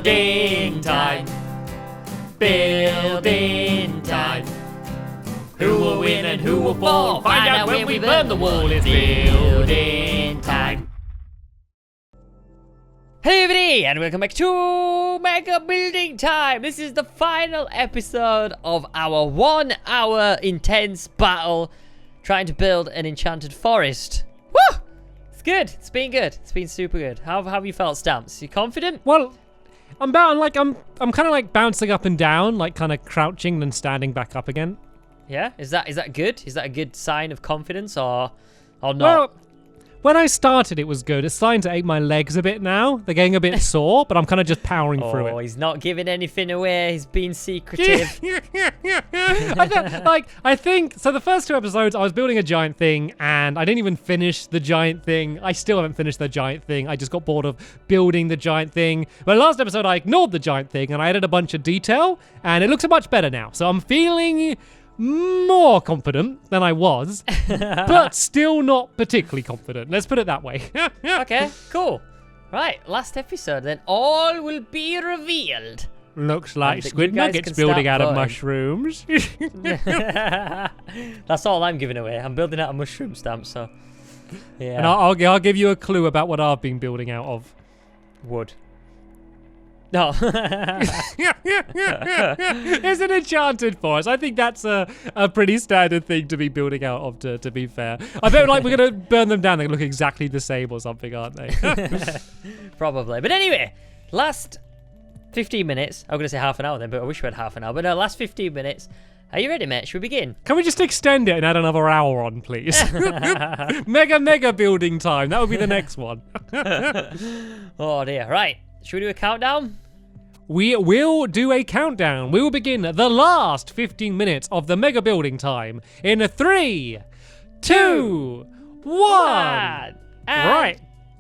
Building time. Building time. Who will win and who will fall? Find out when we burn the wall. It's building time. Hey everybody, and welcome back to Mega Building Time. This is the final episode of our 1 hour intense battle trying to build an enchanted forest. Woo! It's good. It's been good. It's been super good. How have you felt, Stamps? You confident? Well, I'm kind of like bouncing up and down, like kind of crouching and then standing back up again. Yeah? Is that good? Is that a good sign of confidence or not? Well, when I started, it was good. It's starting to ache my legs a bit now. They're getting a bit sore, but I'm kind of just powering through it. Oh, he's not giving anything away. He's being secretive. I think, so the first 2 episodes, I was building a giant thing, and I didn't even finish the giant thing. I still haven't finished the giant thing. I just got bored of building the giant thing. But last episode, I ignored the giant thing, and I added a bunch of detail, and it looks much better now. So I'm feeling more confident than I was, but still not particularly confident. Let's put it that way. Okay, cool. Right, last episode, then all will be revealed. Looks like Squid Nuggets building out of mushrooms. That's all I'm giving away. I'm building out a mushroom stamp, so yeah. And I'll give you a clue about what I've been building out of. Wood. No. It's an enchanted forest. I think that's a pretty standard thing to be building out of, to be fair. I bet like we're going to burn them down. They look exactly the same or something, aren't they? Probably. But anyway, last 15 minutes. I'm going to say half an hour then, but I wish we had half an hour. But no, last 15 minutes. Are you ready, mate? Should we begin? Can we just extend it and add another hour on, please? Mega building time. That would be the next one. Oh, dear. Right. Should we do a countdown? We will do a countdown. We will begin the last 15 minutes of the mega building time in 3, 2, 1. Right.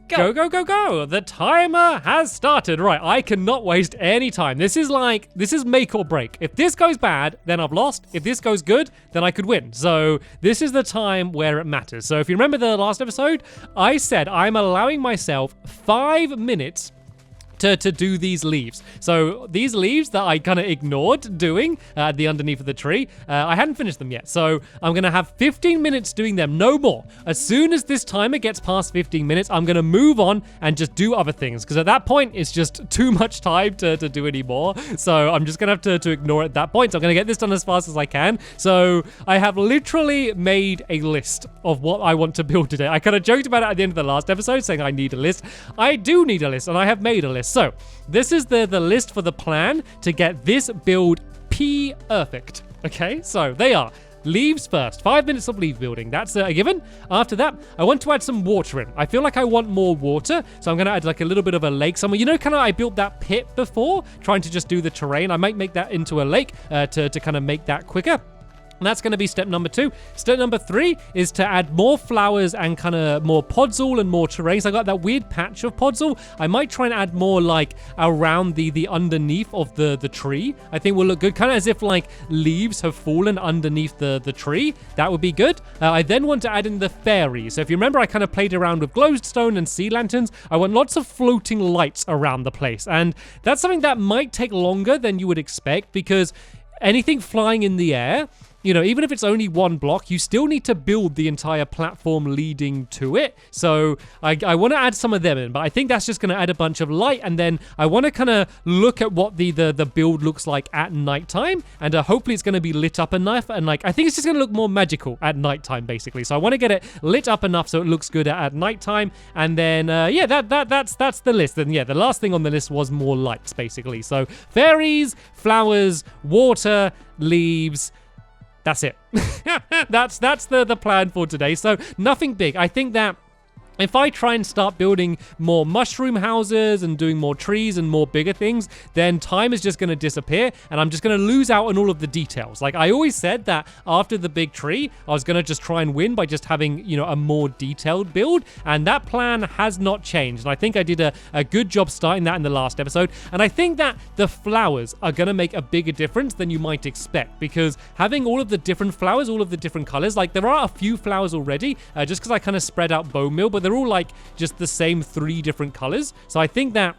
Go. The timer has started. Right, I cannot waste any time. This is make or break. If this goes bad, then I've lost. If this goes good, then I could win. So this is the time where it matters. So if you remember the last episode, I said I'm allowing myself 5 minutes to do these leaves. So these leaves that I kind of ignored doing the underneath of the tree, I hadn't finished them yet. So I'm going to have 15 minutes doing them, no more. As soon as this timer gets past 15 minutes, I'm going to move on and just do other things. Because at that point, it's just too much time to do any more. So I'm just going to have to ignore it at that point. So I'm going to get this done as fast as I can. So I have literally made a list of what I want to build today. I kind of joked about it at the end of the last episode, saying I need a list. I do need a list, and I have made a list. So this is the list for the plan to get this build perfect. Okay, so they are leaves first. 5 minutes of leaf building. That's a given. After that, I want to add some water in. I feel like I want more water, so I'm going to add like a little bit of a lake somewhere. You know, kind of I built that pit before, trying to just do the terrain. I might make that into a lake to kind of make that quicker. And that's going to be step number 2. Step number 3 is to add more flowers and kind of more podzol and more terrain. So I got that weird patch of podzol. I might try and add more like around the underneath of the tree. I think will look good, kind of as if like leaves have fallen underneath the tree. That would be good. I then want to add in the fairies. So if you remember, I kind of played around with glowstone and sea lanterns. I want lots of floating lights around the place. And that's something that might take longer than you would expect, because anything flying in the air, you know, even if it's only 1 block, you still need to build the entire platform leading to it. So I want to add some of them in, but I think that's just going to add a bunch of light. And then I want to kind of look at what the build looks like at nighttime. And hopefully it's going to be lit up enough. And like, I think it's just going to look more magical at nighttime, basically. So I want to get it lit up enough so it looks good at nighttime. And then, yeah, that's the list. And yeah, the last thing on the list was more lights, basically. So fairies, flowers, water, leaves. That's it. That's the plan for today. So nothing big. I think that if I try and start building more mushroom houses and doing more trees and more bigger things, then time is just going to disappear and I'm just going to lose out on all of the details. Like I always said that after the big tree, I was going to just try and win by just having, you know, a more detailed build, and that plan has not changed. And I think I did a good job starting that in the last episode. And I think that the flowers are going to make a bigger difference than you might expect, because having all of the different flowers, all of the different colors, like there are a few flowers already, just because I kind of spread out bone meal, but they're all like just the same 3 different colors. So I think that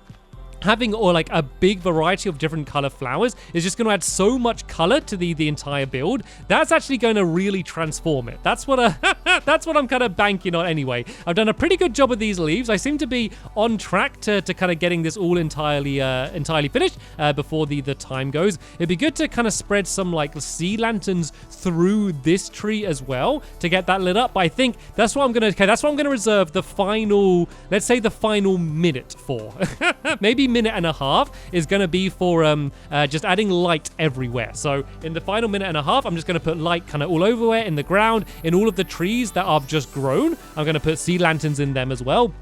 having or like a big variety of different color flowers is just going to add so much color to the entire build. That's actually going to really transform it. That's what that's what I'm kind of banking on anyway. I've done a pretty good job of these leaves. I seem to be on track to kind of getting this all entirely finished before the time goes. It'd be good to kind of spread some like sea lanterns through this tree as well to get that lit up. But I think that's what I'm gonna reserve the final, let's say the final minute for. Maybe minute and a half is going to be for just adding light everywhere. So in the final minute and a half, I'm just going to put light kind of all over in the ground, in all of the trees that are just grown. I'm going to put sea lanterns in them as well.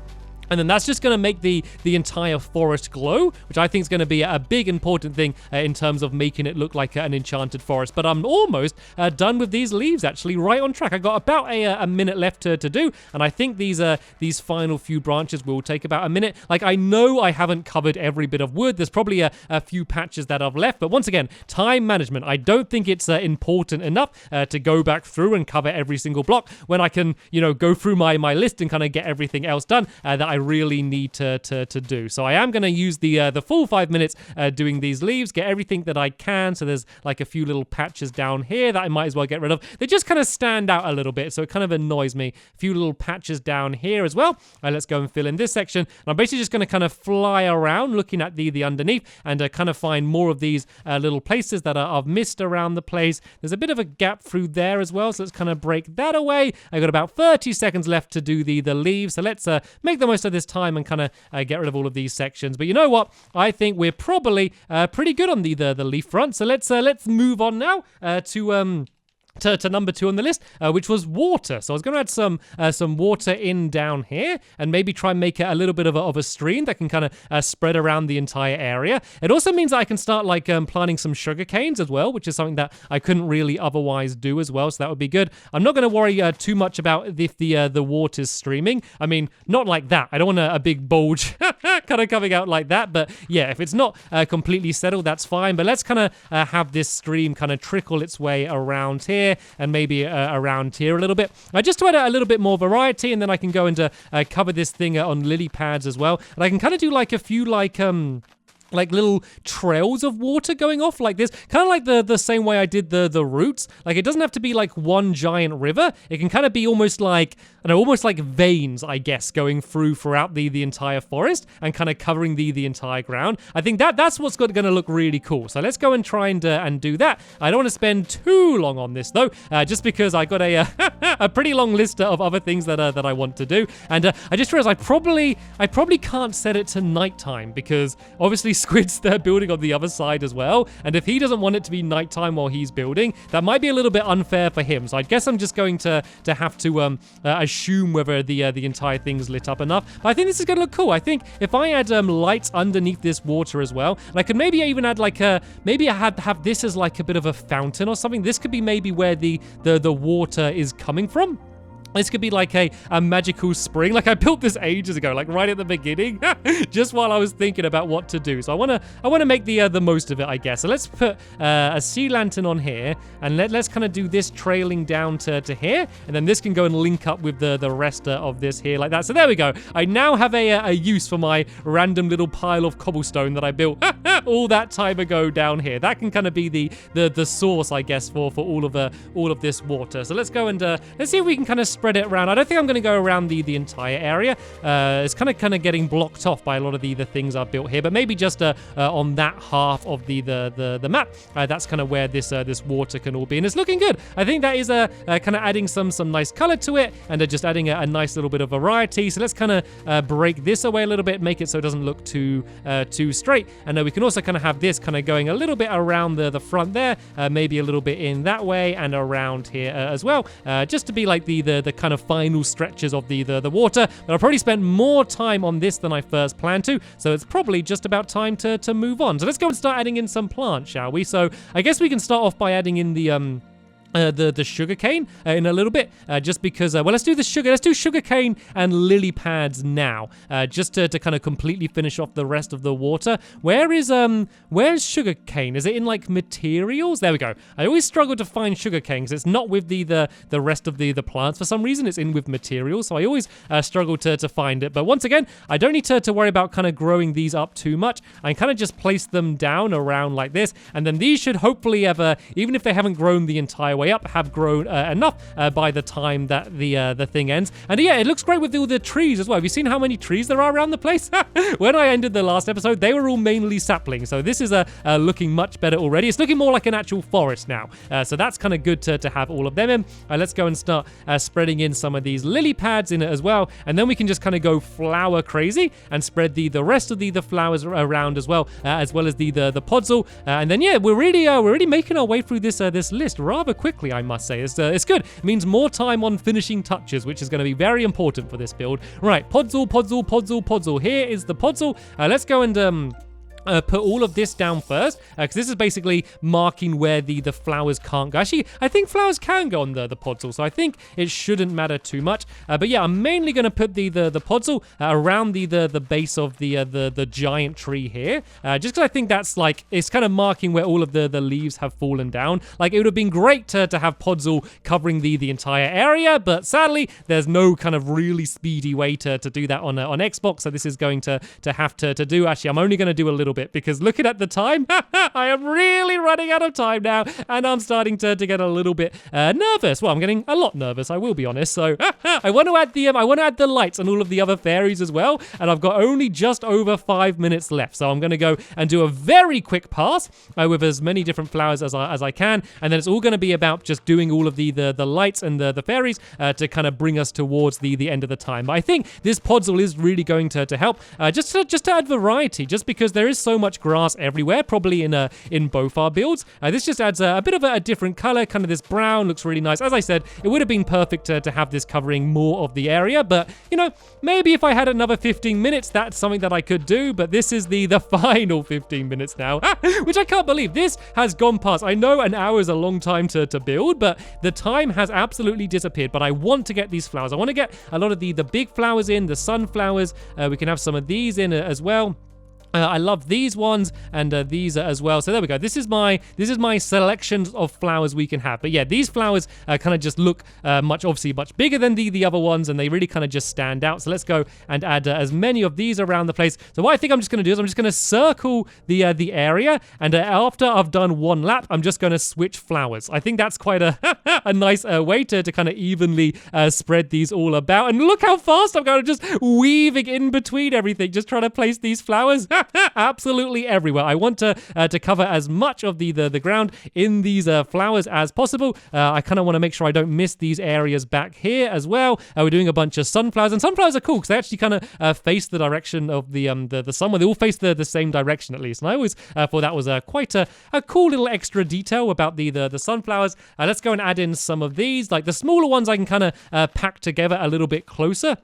And then that's just going to make the entire forest glow, which I think is going to be a big important thing in terms of making it look like an enchanted forest. But I'm almost done with these leaves, actually, right on track. I got about a minute left to do, and I think these final few branches will take about a minute. Like, I know I haven't covered every bit of wood. There's probably a few patches that I've left, but once again, time management. I don't think it's important enough to go back through and cover every single block when I can, go through my list and kind of get everything else done that I really need to do. So I am going to use the full 5 minutes doing these leaves, get everything that I can. So there's like a few little patches down here that I might as well get rid of. They just kind of stand out a little bit, so it kind of annoys me. A few little patches down here as well. Let's go and fill in this section. And I'm basically just going to kind of fly around looking at the underneath and kind of find more of these little places that I've missed around the place. There's a bit of a gap through there as well, so let's kind of break that away. I got about 30 seconds left to do the leaves, so let's make the most of this time and kind of get rid of all of these sections. But you know what? I think we're probably pretty good on the leaf front. So let's move on now to number 2 on the list, which was water. So I was going to add some water in down here and maybe try and make it a little bit of a stream that can kind of spread around the entire area. It also means that I can start like planting some sugar canes as well, which is something that I couldn't really otherwise do as well. So that would be good. I'm not going to worry too much about if the water's streaming. I mean, not like that. I don't want a big bulge kind of coming out like that. But yeah, if it's not completely settled, that's fine. But let's kind of have this stream kind of trickle its way around here and maybe around here a little bit. Just to add a little bit more variety, and then I can go and cover this thing on lily pads as well. And I can kind of do like a few like little trails of water going off like this, kind of like the same way I did the roots. Like, it doesn't have to be like one giant river. It can kind of be almost like veins, I guess, going throughout the entire forest and kind of covering the entire ground. I think that's what's going to look really cool. So let's go and try and do that. I don't want to spend too long on this though, just because I got a pretty long list of other things that I want to do. And I just realized I probably can't set it to nighttime because obviously Squid's there building on the other side as well, and if he doesn't want it to be nighttime while he's building, that might be a little bit unfair for him. So I guess I'm just going to have to assume whether the entire thing's lit up enough. But I think this is going to look cool. I think if I add lights underneath this water as well, and I could maybe even add like maybe I have this as like a bit of a fountain or something. This could be maybe where the water is coming from. This could be like a magical spring. Like, I built this ages ago, like right at the beginning, just while I was thinking about what to do. So I wanna make the most of it, I guess. So let's put a sea lantern on here, and let's kind of do this trailing down to here, and then this can go and link up with the rest of this here like that. So there we go. I now have a use for my random little pile of cobblestone that I built all that time ago down here. That can kind of be the source, I guess, for all of this water. So let's go and let's see if we can kind of spread it around. I don't think I'm going to go around the entire area. It's kind of getting blocked off by a lot of the things I've built here, but maybe just on that half of the map. That's kind of where this water can all be, and it's looking good. I think that is kind of adding some nice color to it, and just adding a nice little bit of variety. So let's kind of break this away a little bit, make it so it doesn't look too straight. And we can also kind of have this kind of going a little bit around the front there, maybe a little bit in that way and around here as well, just to be like the kind of final stretches of the water. But I've probably spent more time on this than I first planned to, so it's probably just about time to move on. So let's go and start adding in some plants, shall we? So I guess we can start off by adding in the sugarcane in a little bit, just because, well, let's do sugarcane and lily pads now, just to kind of completely finish off the rest of the water. Where's sugarcane? Is it in like materials? There we go. I always struggle to find sugarcane because it's not with the rest of the plants for some reason. It's in with materials, so I always struggle to find it. But once again, I don't need to worry about kind of growing these up too much. I can kind of just place them down around like this, and then these should hopefully even if they haven't grown the entire way up, have grown enough by the time that the thing ends. And yeah, it looks great with all the trees as well. Have you seen how many trees there are around the place? When I ended the last episode, they were all mainly saplings, so this is looking much better already. It's looking more like an actual forest now, so that's kind of good to have all of them in. Let's go and start spreading in some of these lily pads in it as well, and then we can just kind of go flower crazy and spread the rest of the flowers around as well as the podzol. And then yeah, we're really making our way through this list rather quickly, I must say. It's good. It means more time on finishing touches, which is going to be very important for this build. Right, podzol. Here is the podzol. Let's go and put all of this down first, because this is basically marking where the flowers can't go. Actually, I think flowers can go on the podzol, so I think it shouldn't matter too much. But yeah, I'm mainly going to put the podzol around the base of the giant tree here, just because I think that's like, it's kind of marking where all of the leaves have fallen down. Like, it would have been great to have podzol covering the entire area, but sadly, there's no kind of really speedy way to do that on Xbox, so this is going to have to do. Actually, I'm only going to do a little bit, because looking at the time, I am really running out of time now, and I'm starting to get a little bit nervous. Well, I'm getting a lot nervous, I will be honest. So I want to add the lights and all of the other fairies as well, and I've got only just over 5 minutes left. So I'm going to go and do a very quick pass with as many different flowers as I can, and then it's all going to be about just doing all of the lights and the fairies to kind of bring us towards the end of the time. But I think this podzol is really going to help, just to add variety, just because there is so much grass everywhere, probably in both our builds. This just adds a bit of a different color, kind of this brown, looks really nice. As I said, it would have been perfect to have this covering more of the area, but you know, maybe if I had another 15 minutes, that's something that I could do. But this is the final 15 minutes now, which I can't believe this has gone past. I know an hour is a long time to build, but the time has absolutely disappeared. But I want to get these flowers. I want to get a lot of the big flowers in, the sunflowers. We can have some of these in as well. I love these ones and these as well. So there we go. This is my selection of flowers we can have. But yeah, these flowers kind of just look obviously much bigger than the other ones, and they really kind of just stand out. So let's go and add as many of these around the place. So what I think I'm just going to do is I'm just going to circle the area, and after I've done one lap, I'm just going to switch flowers. I think that's quite a nice way to kind of evenly spread these all about. And look how fast I'm going, just weaving in between everything, just trying to place these flowers absolutely everywhere. I want to cover as much of the ground in these flowers as possible. I kind of want to make sure I don't miss these areas back here as well. We're doing a bunch of sunflowers, and sunflowers are cool because they actually kind of face the direction of the sun. They all face the same direction at least, and I always thought that was quite a cool little extra detail about the sunflowers. Let's go and add in some of these. Like the smaller ones I can kind of pack together a little bit closer.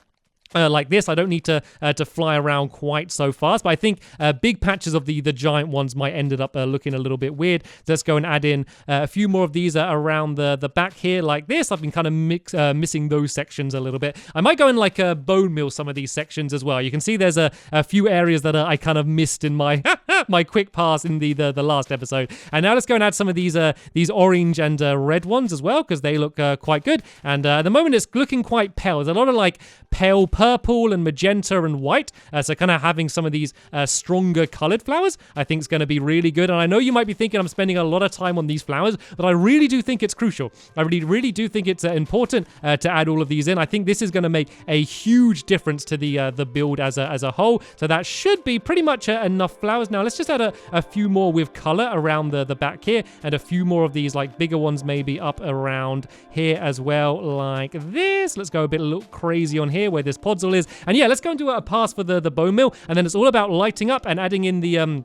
Like this, I don't need to fly around quite so fast, but I think big patches of the giant ones might ended up looking a little bit weird. So let's go and add in a few more of these around the back here like this. I've been kind of missing those sections a little bit. I might go and like bone meal some of these sections as well. You can see there's a few areas that I kind of missed in my my quick pass in the last episode. And now let's go and add some of these orange and red ones as well, because they look quite good. And at the moment it's looking quite pale. There's a lot of like pale purple and magenta and white, so kind of having some of these stronger colored flowers I think is going to be really good. And I know you might be thinking I'm spending a lot of time on these flowers, but I really do think it's crucial. I really do think it's important to add all of these in. I think this is going to make a huge difference to the build as a whole. So that should be pretty much enough flowers. Now let's just add a few more with color around the back here, and a few more of these like bigger ones maybe up around here as well, like this. Let's go a little crazy on here where this podzol is. And yeah, let's go and do a pass for the bone meal, and then it's all about lighting up and adding in the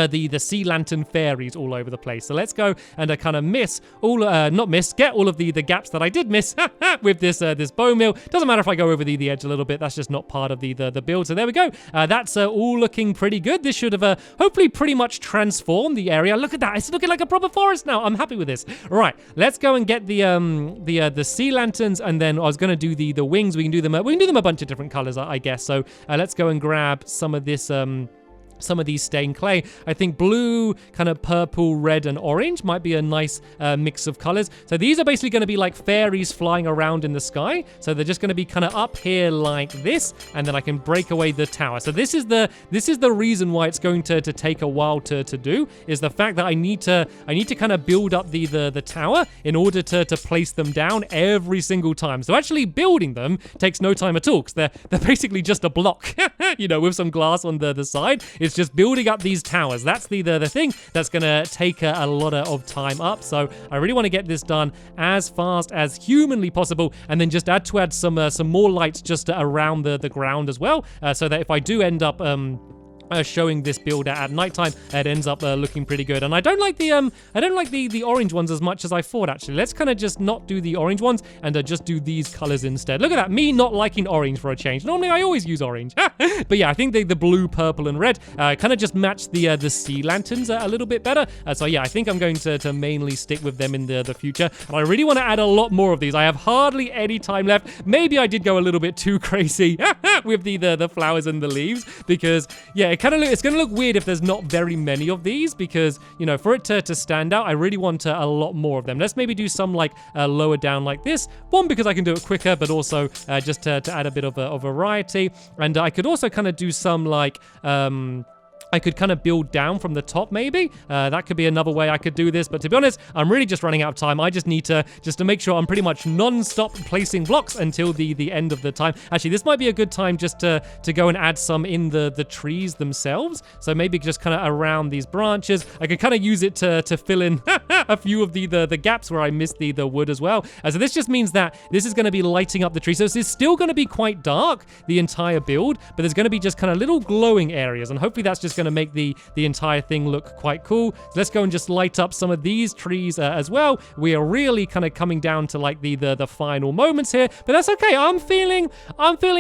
the sea lantern fairies all over the place. So let's go and kind of get all of the gaps that I did miss with this bone meal. Doesn't matter if I go over the edge a little bit. That's just not part of the build. So there we go. That's all looking pretty good. This should have hopefully pretty much transformed the area. Look at that. It's looking like a proper forest now. I'm happy with this. All right, let's go and get the sea lanterns, and then I was gonna do the wings. We can do them a bunch of different colors, I guess. So let's go and grab some of this. Some of these stained clay. I think blue, kind of purple, red, and orange might be a nice mix of colors. So these are basically going to be like fairies flying around in the sky. So they're just going to be kind of up here like this, and then I can break away the tower. So this is the reason why it's going to take a while to do, is the fact that I need to kind of build up the tower in order to place them down every single time. So actually building them takes no time at all, because they're basically just a block, with some glass on the side. It's just building up these towers. That's the thing that's gonna take a lot of time up. So I really want to get this done as fast as humanly possible, and then just add some more lights just around the ground as well, so that if I do end up showing this build at nighttime, it ends up looking pretty good. And I don't like the orange ones as much as I thought, actually. Let's kind of just not do the orange ones and just do these colors instead. Look at that, me not liking orange for a change. Normally I always use orange. But yeah, I think the blue, purple, and red kind of just match the sea lanterns a little bit better. So yeah, I think I'm going to mainly stick with them in the future. And I really want to add a lot more of these. I have hardly any time left. Maybe I did go a little bit too crazy with the flowers and the leaves, because yeah, it's going to look weird if there's not very many of these, because, for it to stand out, I really want a lot more of them. Let's maybe do some like lower down like this. One, because I can do it quicker, but also just to add a bit of a variety. And I could also kind of do some like... I could kind of build down from the top, maybe. That could be another way I could do this. But to be honest, I'm really just running out of time. I just need to make sure I'm pretty much non-stop placing blocks until the end of the time. Actually, this might be a good time just to go and add some in the trees themselves. So maybe just kind of around these branches. I could kind of use it to fill in a few of the gaps where I missed the wood as well. So this just means that this is going to be lighting up the tree. So this is still going to be quite dark, the entire build, but there's going to be just kind of little glowing areas. And hopefully that's just going to make the entire thing look quite cool. So let's go and just light up some of these trees as well. We are really kind of coming down to like the final moments here, but that's okay. I'm feeling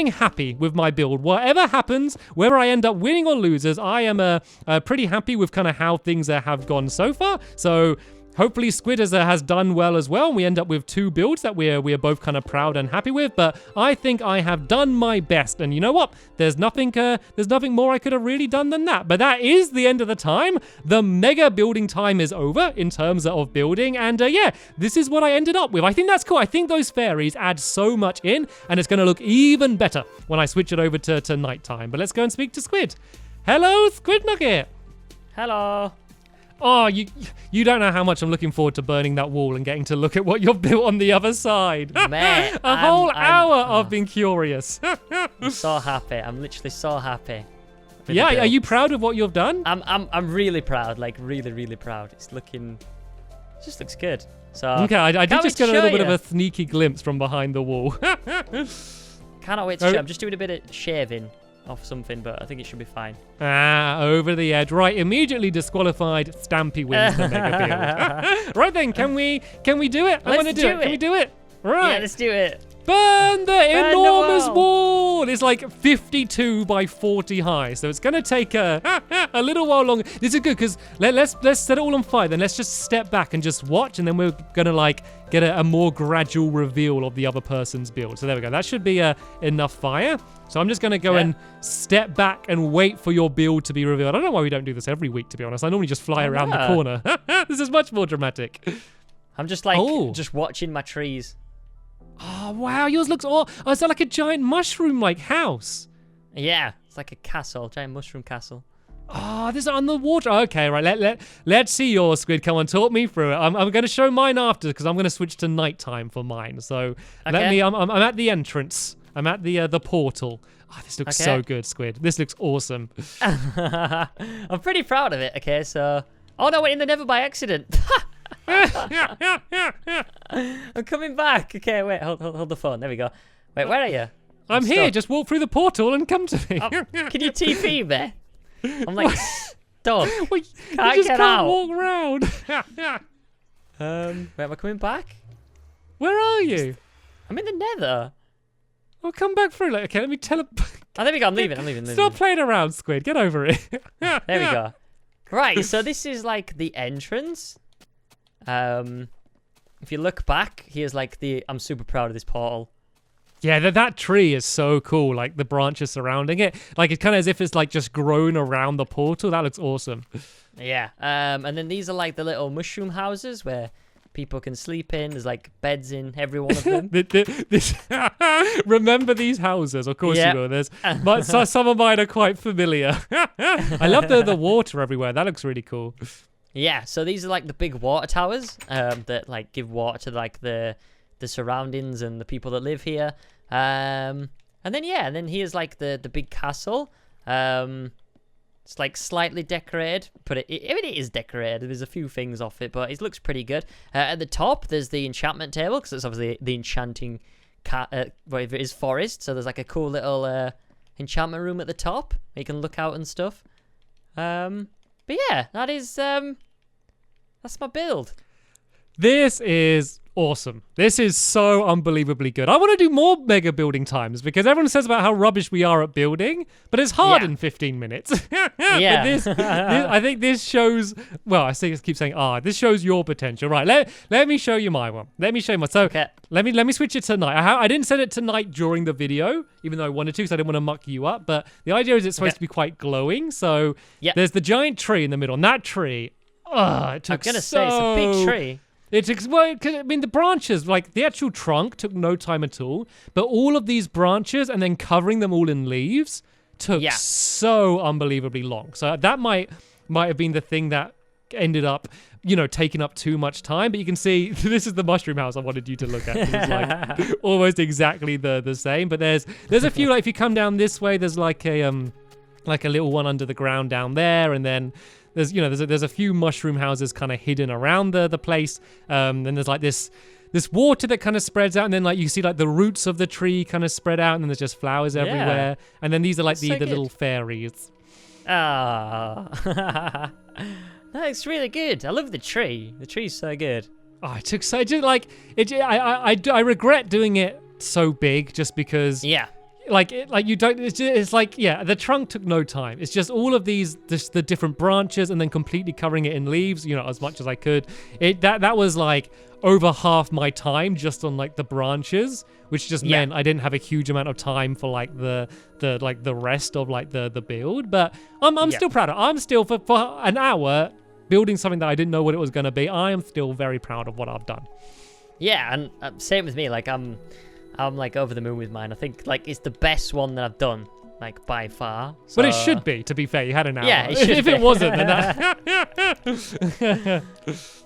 happy with my build. Whatever happens, whether I end up winning or losers, I am pretty happy with kind of how things have gone so far. So hopefully Squid has done well as well. We end up with 2 builds that we are both kind of proud and happy with, but I think I have done my best. And you know what? There's nothing more I could have really done than that. But that is the end of the time. The mega building time is over in terms of building. And yeah, this is what I ended up with. I think that's cool. I think those fairies add so much in, and it's going to look even better when I switch it over to nighttime. But let's go and speak to Squid. Hello, Squid Nugget. Hello. Oh, you don't know how much I'm looking forward to burning that wall and getting to look at what you've built on the other side. Man, a whole hour I've been curious. I'm so happy. I'm literally so happy. Yeah, are you proud of what you've done? I'm really proud, like really proud. It just looks good. So okay, I did just get a little bit of a sneaky glimpse from behind the wall. Cannot wait to show. I'm just doing a bit of shaving off something, but I think it should be fine. Over the edge. Right, immediately disqualified. Stampy wins the mega build. Right then, can we do it? I want to do it. Can we do it? Right. Yeah, let's do it. Burn the enormous wall. It's like 52 by 40 high, so it's going to take a little while longer. This is good because let's set it all on fire. Then let's just step back and just watch, and then we're going to like get a more gradual reveal of the other person's build. So there we go. That should be enough fire. So I'm just going to go and step back and wait for your build to be revealed. I don't know why we don't do this every week, to be honest. I normally just fly around the corner. This is much more dramatic. I'm just just watching my trees. Oh, wow. Yours looks... Oh, is that like a giant mushroom-like house? Yeah. It's like a castle. Giant mushroom castle. Oh, this is on the water. Okay, right. Let's see yours, Squid. Come on, talk me through it. I'm going to show mine after because I'm going to switch to nighttime for mine. So I'm at the entrance. I'm at the portal. Oh, this looks so good, Squid. This looks awesome. I'm pretty proud of it. Okay, so... Oh, no, I went in the Never by accident. I'm coming back. Okay, wait, hold the phone. There we go. Wait, where are you? I'm here. Just walk through the portal and come to me. Can you TP me? I'm like stuck. Well, Can't you just get can't out. walk around. Wait, am I coming back? Where are you? I'm in the nether. I'll come back through. Like, okay, let me tell. Oh, there we go. I'm leaving. Stop playing around, Squid. Get over it. There we go. Right, so this is like the entrance. If you look back, here's like I'm super proud of this portal. Yeah, that tree is so cool. Like the branches surrounding it. Like it's kind of as if it's like just grown around the portal. That looks awesome. Yeah. And then these are like the little mushroom houses where people can sleep in. There's like beds in every one of them. Remember these houses? Of course Yep. you will. But some of mine are quite familiar. I love the water everywhere. That looks really cool. Yeah, so these are like the big water towers that like give water to like the surroundings and the people that live here. And then here's like the big castle. It's like slightly decorated, but it is decorated. There's a few things off it, but it looks pretty good. At the top, there's the enchantment table because it's obviously the enchanting whatever it is forest. So there's like a cool little enchantment room at the top where you can look out and stuff. But yeah, that's my build. This is awesome. This is so unbelievably good. I want to do more mega building times because everyone says about how rubbish we are at building, but it's hard in 15 minutes. Yeah. But I think this shows, well, I keep saying, this shows your potential. Right, let me show you my one. Let me show you my, so Okay. let me switch it to night. I didn't set it to night during the video, even though I wanted to because I didn't want to muck you up, but the idea is it's supposed to be quite glowing. So there's the giant tree in the middle, and that tree, it took I'm gonna say it's a big tree. The branches, like the actual trunk took no time at all, but all of these branches and then covering them all in leaves took so unbelievably long. So that might have been the thing that ended up, taking up too much time. But you can see this is the mushroom house I wanted you to look at. It's like almost exactly the same. But there's a few, like if you come down this way, there's like a little one under the ground down there, and then there's a few mushroom houses kind of hidden around the place. Then there's like this water that kind of spreads out, and then like you see like the roots of the tree kind of spread out, and then there's just flowers everywhere. And then these are like the little fairies. Ah, that's really good. I love the tree. The tree's so good. Oh, it took so I regret doing it so big just because. Yeah. The trunk took no time. It's just all of the different branches and then completely covering it in leaves, as much as I could. That was like over half my time just on like the branches, which just meant I didn't have a huge amount of time for like the rest of like the build. But I'm still proud of it. I'm still for an hour building something that I didn't know what it was going to be. I am still very proud of what I've done. Yeah, and same with me. Like I'm like over the moon with mine. I think like it's the best one that I've done, like by far. So... But it should be, to be fair. You had an hour. Yeah, it should if be. it wasn't, then that...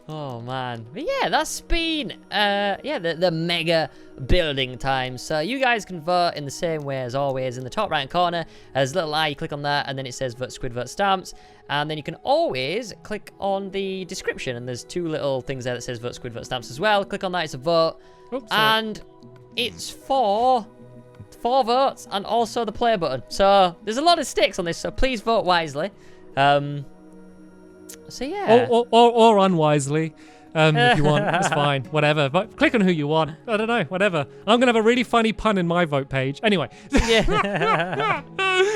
Oh man, but yeah, that's been the mega building time. So you guys can vote in the same way as always. In the top right corner, there's a little eye. You click on that, and then it says vote Squid, vote Stamps. And then you can always click on the description, and there's two little things there that says vote Squid, vote Stamps as well. Click on that, it's a vote, and it's for 4 votes and also the play button. So there's a lot of stakes on this. So please vote wisely. So yeah, or unwisely, if you want. It's fine, whatever. But click on who you want. I don't know, whatever. I'm gonna have a really funny pun in my vote page. Anyway. Yeah.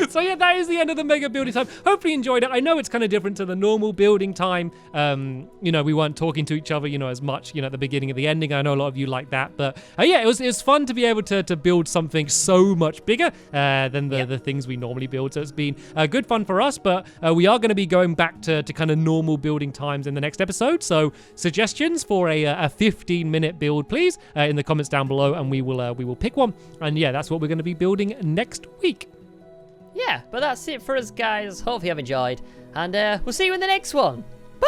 So yeah, that is the end of the mega building time. Hopefully you enjoyed it. I know it's kind of different to the normal building time. We weren't talking to each other, as much, at the beginning and the ending. I know a lot of you like that, but yeah, it was fun to be able to build something so much bigger than the things we normally build. So it's been good fun for us, but we are going to be going back to kind of normal building times in the next episode. So suggestions for a 15-minute build, please, in the comments down below, and we will pick one. And yeah, that's what we're going to be building next week. Yeah, but that's it for us, guys. Hope you have enjoyed, and we'll see you in the next one. Bye!